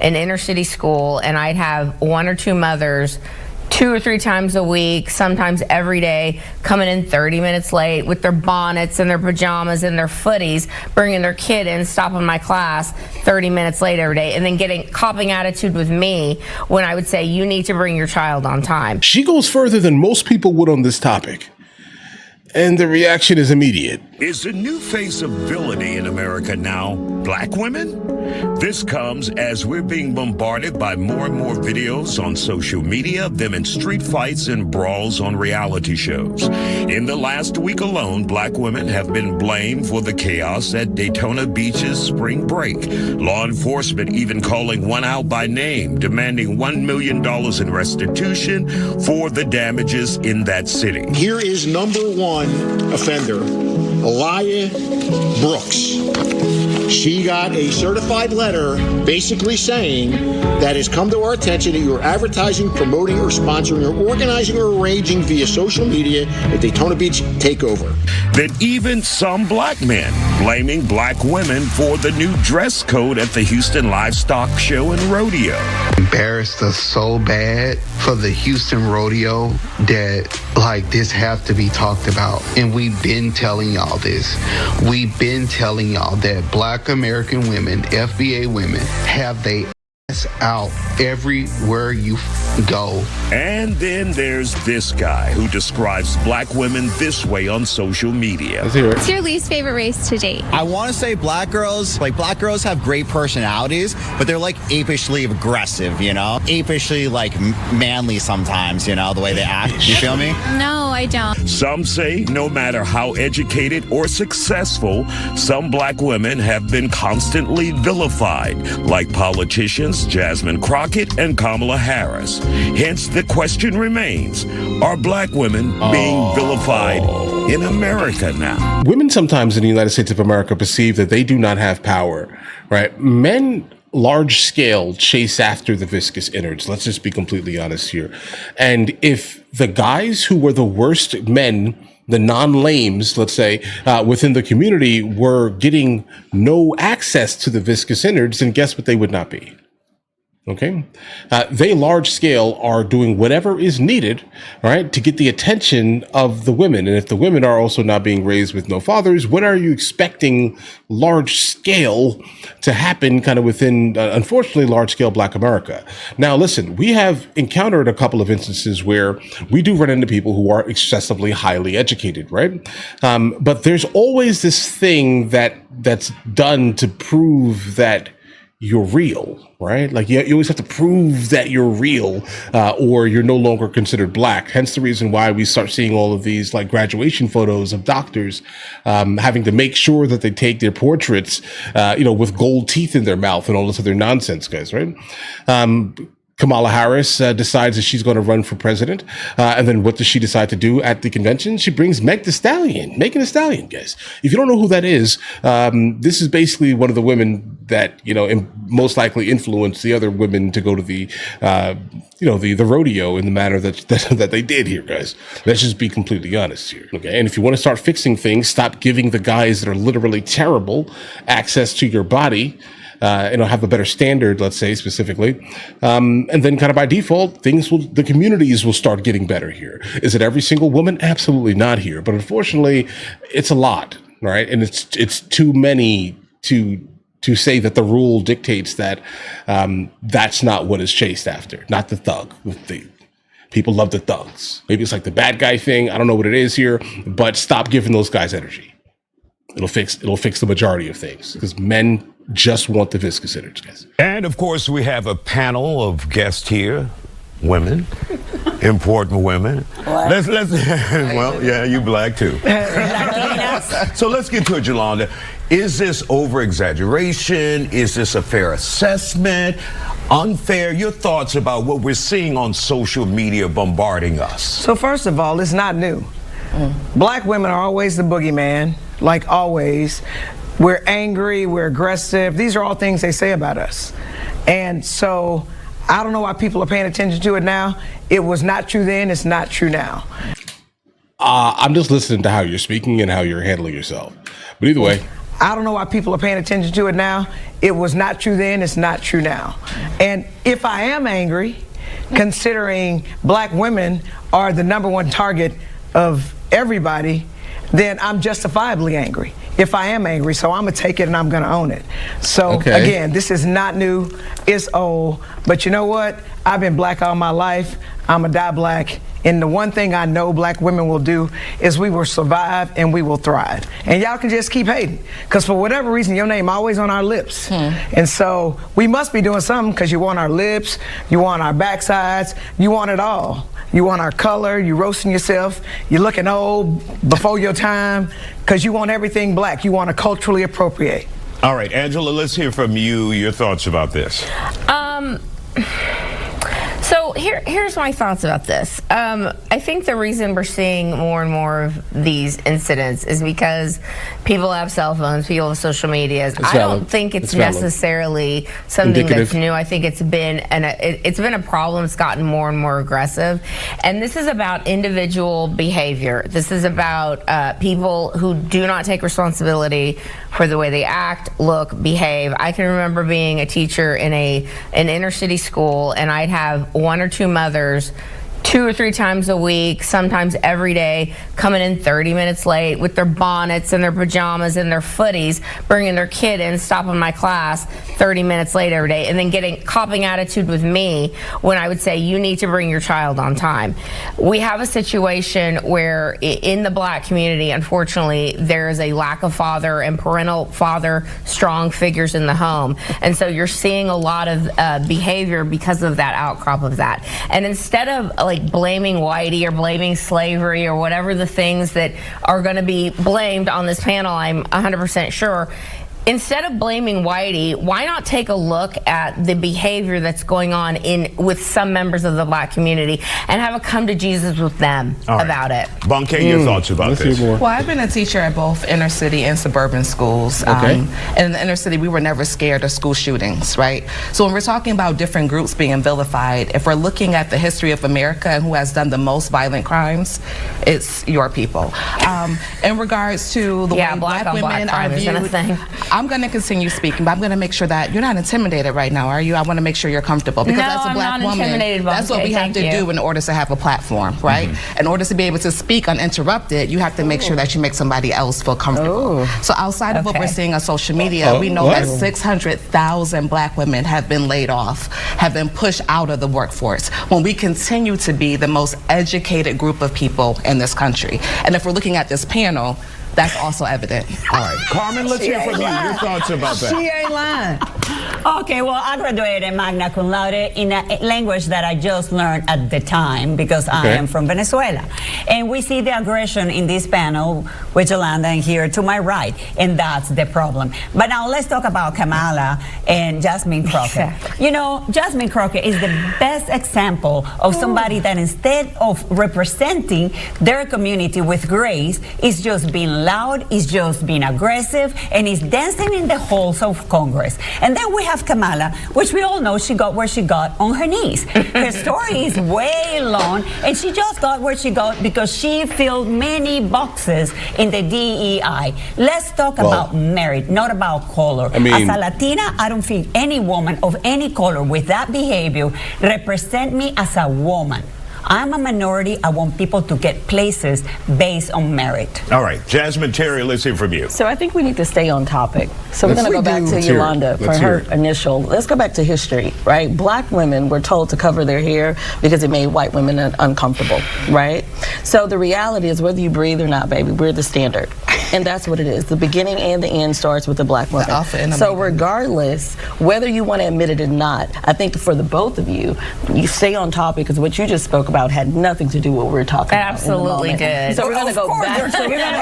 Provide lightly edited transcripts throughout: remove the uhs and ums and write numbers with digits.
an inner city school, and I'd have one or two mothers 2 or 3 times a week, sometimes every day, coming in 30 minutes late with their bonnets and their pajamas and their footies, bringing their kid in, stopping my class 30 minutes late every day, and then copping attitude with me when I would say, you need to bring your child on time. She goes further than most people would on this topic, and the reaction is immediate. Is the new face of villainy in America now black women? This comes as we're being bombarded by more and more videos on social media of them in street fights and brawls on reality shows. In the last week alone, black women have been blamed for the chaos at Daytona Beach's spring break. Law enforcement even calling one out by name, demanding $1 million in restitution for the damages in that city. Here is number one offender, Elia Brooks. She got a certified letter basically saying that it's come to our attention that you're advertising, promoting, or sponsoring, or organizing, or arranging via social media a Daytona Beach takeover. Then even some black men blaming black women for the new dress code at the Houston Livestock Show and Rodeo. Embarrassed us so bad for the Houston Rodeo that this have to be talked about. And we've been telling y'all this. We've been telling y'all that black American women, FBA women, have they ass out everywhere you go. And then there's this guy who describes black women this way on social media. What's your least favorite race to date? I want to say black girls. Black girls have great personalities, but they're apishly aggressive, apishly manly sometimes, the way they act. You feel me? No, I don't. Some say no matter how educated or successful, some black women have been constantly vilified, like politicians Jasmine Crockett and Kamala Harris. Hence, the question remains, are black women being vilified in America now? Women sometimes in the United States of America perceive that they do not have power, right? Men large scale chase after the viscous innards. Let's just be completely honest here. And if the guys who were the worst men, the non-lames, let's say, within the community were getting no access to the viscous innards, then guess what they would not be? Okay. They large scale are doing whatever is needed, right, to get the attention of the women. And if the women are also not being raised with no fathers, what are you expecting large scale to happen kind of within, unfortunately, large scale black America? Now, listen, we have encountered a couple of instances where we do run into people who are excessively highly educated, right? But there's always this thing that's done to prove that you're real, right? You always have to prove that you're real, or you're no longer considered black. Hence the reason why we start seeing all of these graduation photos of doctors having to make sure that they take their portraits, with gold teeth in their mouth and all this other nonsense, guys, right? Kamala Harris decides that she's going to run for president. And then what does she decide to do at the convention? She brings Megan Thee Stallion, guys. If you don't know who that is, this is basically one of the women that, most likely influenced the other women to go to the rodeo in the manner that they did here, guys. Let's just be completely honest here. Okay. And if you want to start fixing things, stop giving the guys that are literally terrible access to your body. Have a better standard, let's say, specifically. And then kind of by default, the communities will start getting better here. Is it every single woman? Absolutely not here. But unfortunately, it's a lot, right? And it's too many to say that the rule dictates that that's not what is chased after, not the thug. People love the thugs. Maybe it's the bad guy thing. I don't know what it is here, but stop giving those guys energy. It'll fix the majority of things because men just want the viscous innards, guys. And of course, we have a panel of guests here, women, important women. Let's well, yeah, you black too. So let's get to it, Yolanda. Is this over-exaggeration? Is this a fair assessment? Unfair? Your thoughts about what we're seeing on social media bombarding us? So first of all, it's not new. Black women are always the boogeyman, always. We're angry, we're aggressive. These are all things they say about us. And so I don't know why people are paying attention to it now. It was not true then, it's not true now. I'm just listening to how you're speaking and how you're handling yourself. But either way. I don't know why people are paying attention to it now. it was not true then, it's not true now. And if I am angry, considering black women are the #1 target of everybody, then I'm justifiably angry if I am angry. So I'm gonna take it and I'm gonna own it. So again, this is not new, it's old, but you know what? I've been black all my life. I'm gonna die black. And the one thing I know black women will do is we will survive and we will thrive. And y'all can just keep hating, because for whatever reason, your name always on our lips. And so we must be doing something, because you want our lips, you want our backsides, you want it all. You want our color, you roasting yourself, you're looking old before your time, because you want everything black. You want to culturally appropriate. All right, Angela, let's hear from you, your thoughts about this. So here's my thoughts about this. I think the reason we're seeing more and more of these incidents is because people have cell phones, people have social media. I don't think it's necessarily something that's new. I think it's been a problem. It's gotten more and more aggressive, and this is about individual behavior. This is about people who do not take responsibility for the way they act, look, behave. I can remember being a teacher in an inner city school, and I'd have 1 or 2 mothers 2 or 3 times a week, sometimes every day, coming in 30 minutes late with their bonnets and their pajamas and their footies, bringing their kid in, stopping my class 30 minutes late every day, and then copping attitude with me when I would say, you need to bring your child on time. We have a situation where in the black community, unfortunately, there is a lack of father and parental father strong figures in the home. And so you're seeing a lot of behavior because of that outcrop of that. And instead of like blaming whitey or blaming slavery or whatever the things that are going to be blamed on this panel, I'm 100% sure. Instead of blaming whitey, why not take a look at the behavior that's going on with some members of the black community and have a come to Jesus with them about it? Bunke, your thoughts about this? Well, I've been a teacher at both inner city and suburban schools. And in the inner city, we were never scared of school shootings, right? So when we're talking about different groups being vilified, if we're looking at the history of America and who has done the most violent crimes, it's your people. In regards to the way black women are viewed, I'm going to continue speaking, but I'm going to make sure that you're not intimidated right now, are you? I want to make sure you're comfortable, because as a black woman, that's what we have to do in order to have a platform, right? In order to be able to speak uninterrupted, you have to make sure that you make somebody else feel comfortable. So outside of what we're seeing on social media, we know that 600,000 black women have been laid off, have been pushed out of the workforce, when we continue to be the most educated group of people in this country. And if we're looking at this panel, that's also evident. All right, Carmen, let's hear from you. Your thoughts about that? She ain't lying. Okay, well, I graduated magna cum laude in a language that I just learned at the time, because I am from Venezuela. And we see the aggression in this panel with Yolanda and here to my right, and that's the problem. But now let's talk about Kamala and Jasmine Crockett. You know, Jasmine Crockett is the best example of somebody that instead of representing their community with grace is just being loud, is just being aggressive, and is dancing in the halls of Congress. And then we have Kamala, which we all know she got where she got on her knees. Her story is way long, and she just got where she got because she filled many boxes in the DEI. Let's talk about merit, not about color. As a Latina, I don't think any woman of any color with that behavior represent me as a woman. I'm a minority. I want people to get places based on merit. All right, Jasmine, Terry, let's hear from you. So I think we need to stay on topic. So we're going to go back to Yolanda for her initial. Let's go back to history, right? Black women were told to cover their hair because it made white women uncomfortable, right? So the reality is, whether you breathe or not, baby, we're the standard. And that's what it is. The beginning and the end starts with the black woman. So regardless, whether you want to admit it or not, I think for the both of you, you stay on topic, because what you just spoke about had nothing to do with what we're talking about. Absolutely did. So we're going to go back. So we're going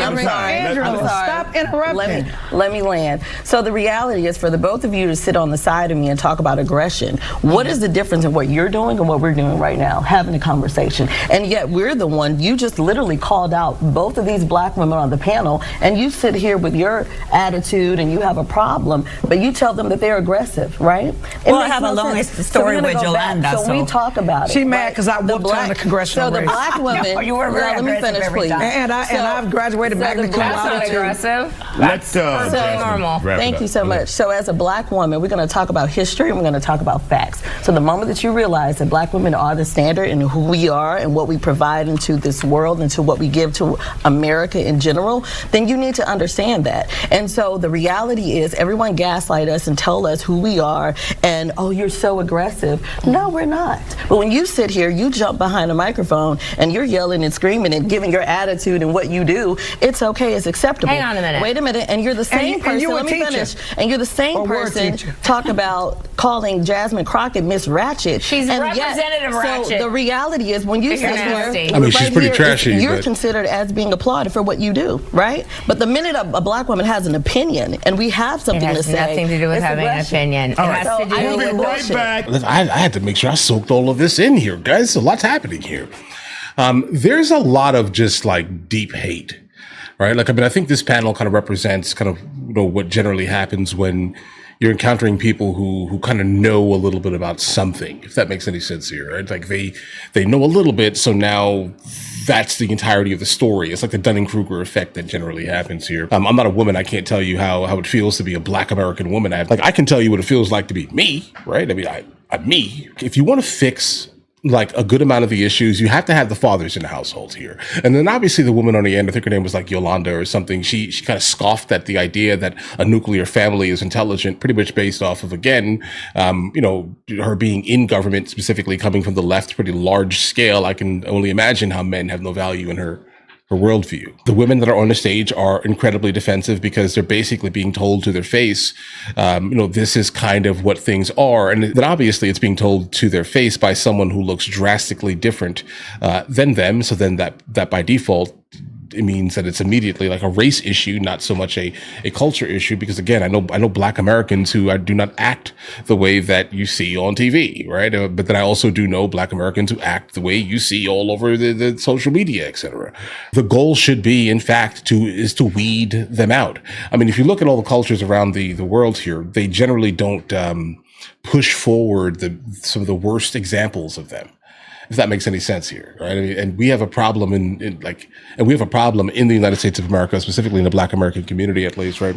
to Stop interrupting. Let me land. So the reality is, for the both of you to sit on the side of me and talk about aggression, what is the difference in what you're doing and what we're doing right now? Having a conversation. And yet we're the one, you you just literally called out both of these black women on the panel, and you sit here with your attitude and you have a problem, but you tell them that they're aggressive, right? Well, I have a long story with Yolanda. So we talk about it. She mad because I whooped her in the congressional race. So the black women. No, you were very let me aggressive finish, every please. time. And I've graduated magna cum That's not laude too. aggressive. Let's That's normal. Thank you so much. So as a black woman, we're going to talk about history and we're going to talk about facts. So the moment that you realize that black women are the standard in who we are and what we provide into this world and to what we give to America in general, then you need to understand that. And so the reality is everyone gaslight us and tell us who we are and, oh, you're so aggressive. No, we're not. But when you sit here, you jump behind a microphone and you're yelling and screaming and giving your attitude and what you do, it's okay, it's acceptable. Hang on a minute. Wait a minute, and you're the same person. and you a Let me teacher. finish. And you're the same Or were a person teacher. talk about calling Jasmine Crockett Miss Ratchet. She's and Representative So Ratchet. the reality is when you You're sit nasty. here, I mean, she's right pretty here, trashy, you're but- considered as being applauded for what you do, right? But the minute a black woman has an opinion and we have It something to has say, nothing to do with it's having an aggression. opinion. It has So to do I We'll with be right bullshit. back. I had to make sure I soaked all of this in here, guys. A lot's happening here. There's a lot of just like deep hate, right? Like, I mean, I think this panel kind of represents kind of, you know, what generally happens when you're encountering people who kind of know a little bit about something, if that makes any sense here, right? Like they know a little bit, so now that's the entirety of the story. It's like the Dunning-Kruger effect that generally happens here. I'm not a woman. I can't tell you how it feels to be a black American woman. I can tell you what it feels like to be me, right? I mean, I'm me. If you want to fix like a good amount of the issues, you have to have the fathers in the household here. And then obviously the woman on the end, I think her name was like Yolanda or something, she kind of scoffed at the idea that a nuclear family is intelligent, pretty much based off of, again, you know, her being in government, specifically coming from the left, pretty large scale. I can only imagine how men have no value in her worldview. The women that are on the stage are incredibly defensive because they're basically being told to their face, you know, this is kind of what things are. And then obviously it's being told to their face by someone who looks drastically different than them. So then that by default, it means that it's immediately like a race issue, not so much a culture issue. Because again, I know Black Americans who do not act the way that you see on TV, right? But then I also do know Black Americans who act the way you see all over the social media, etc. The goal should be, in fact, is to weed them out. I mean, if you look at all the cultures around the world here, they generally don't push forward some of the worst examples of them, if that makes any sense here, right? I mean, and we have a problem and we have a problem in the United States of America, specifically in the Black American community, at least, right?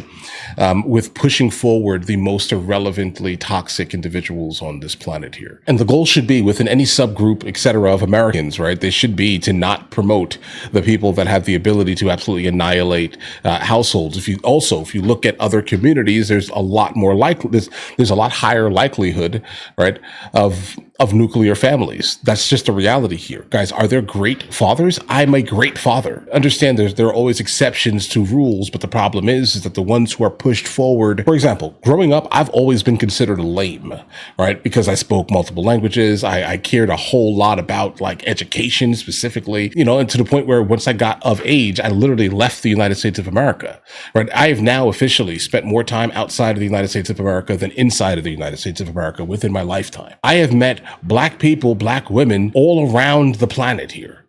With pushing forward the most irrelevantly toxic individuals on this planet here. And the goal should be within any subgroup, et cetera, of Americans, right? They should be to not promote the people that have the ability to absolutely annihilate households. If you look at other communities, there's a lot more there's a lot higher likelihood, right, of nuclear families. That's just a reality here. Guys, are there great fathers? I'm a great father. Understand there are always exceptions to rules, but the problem is that the ones who are pushed forward, for example, growing up, I've always been considered lame, right? Because I spoke multiple languages. I cared a whole lot about like education specifically, you know, and to the point where once I got of age, I literally left the United States of America, right? I have now officially spent more time outside of the United States of America than inside of the United States of America within my lifetime. I have met Black people, Black women all around the planet here.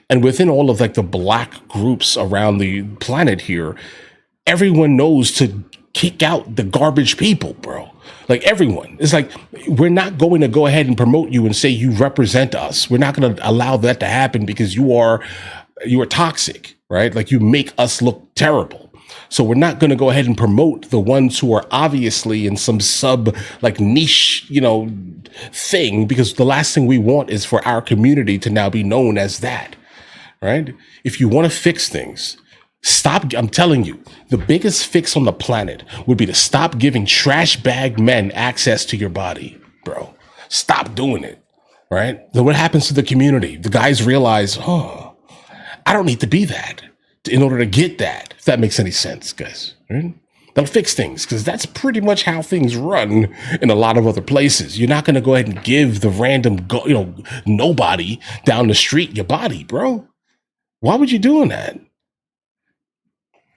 And within all of like the Black groups around the planet here, everyone knows to kick out the garbage people, bro. Like everyone. It's like, we're not going to go ahead and promote you and say you represent us. We're not going to allow that to happen because you are toxic, right? Like you make us look terrible. So we're not going to go ahead and promote the ones who are obviously in some niche, you know, thing, because the last thing we want is for our community to now be known as that, right? If you want to fix things, stop. I'm telling you, the biggest fix on the planet would be to stop giving trash bag men access to your body, bro. Stop doing it, right? Then what happens to the community? The guys realize, oh, I don't need to be that in order to get that, if that makes any sense, guys, right? They'll fix things, because that's pretty much how things run in a lot of other places. You're not going to go ahead and give the random, nobody down the street your body, bro. Why would you doing that?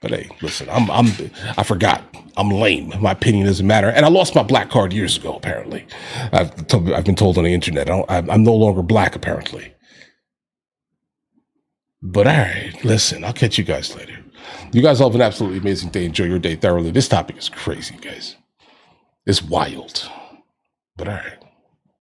But hey, listen, I forgot. I'm lame. My opinion doesn't matter. And I lost my black card years ago, apparently. I've been told on the internet. I'm no longer black, apparently. But all right, listen, I'll catch you guys later. You guys all have an absolutely amazing day. Enjoy your day thoroughly. This topic is crazy, guys. It's wild. But all right.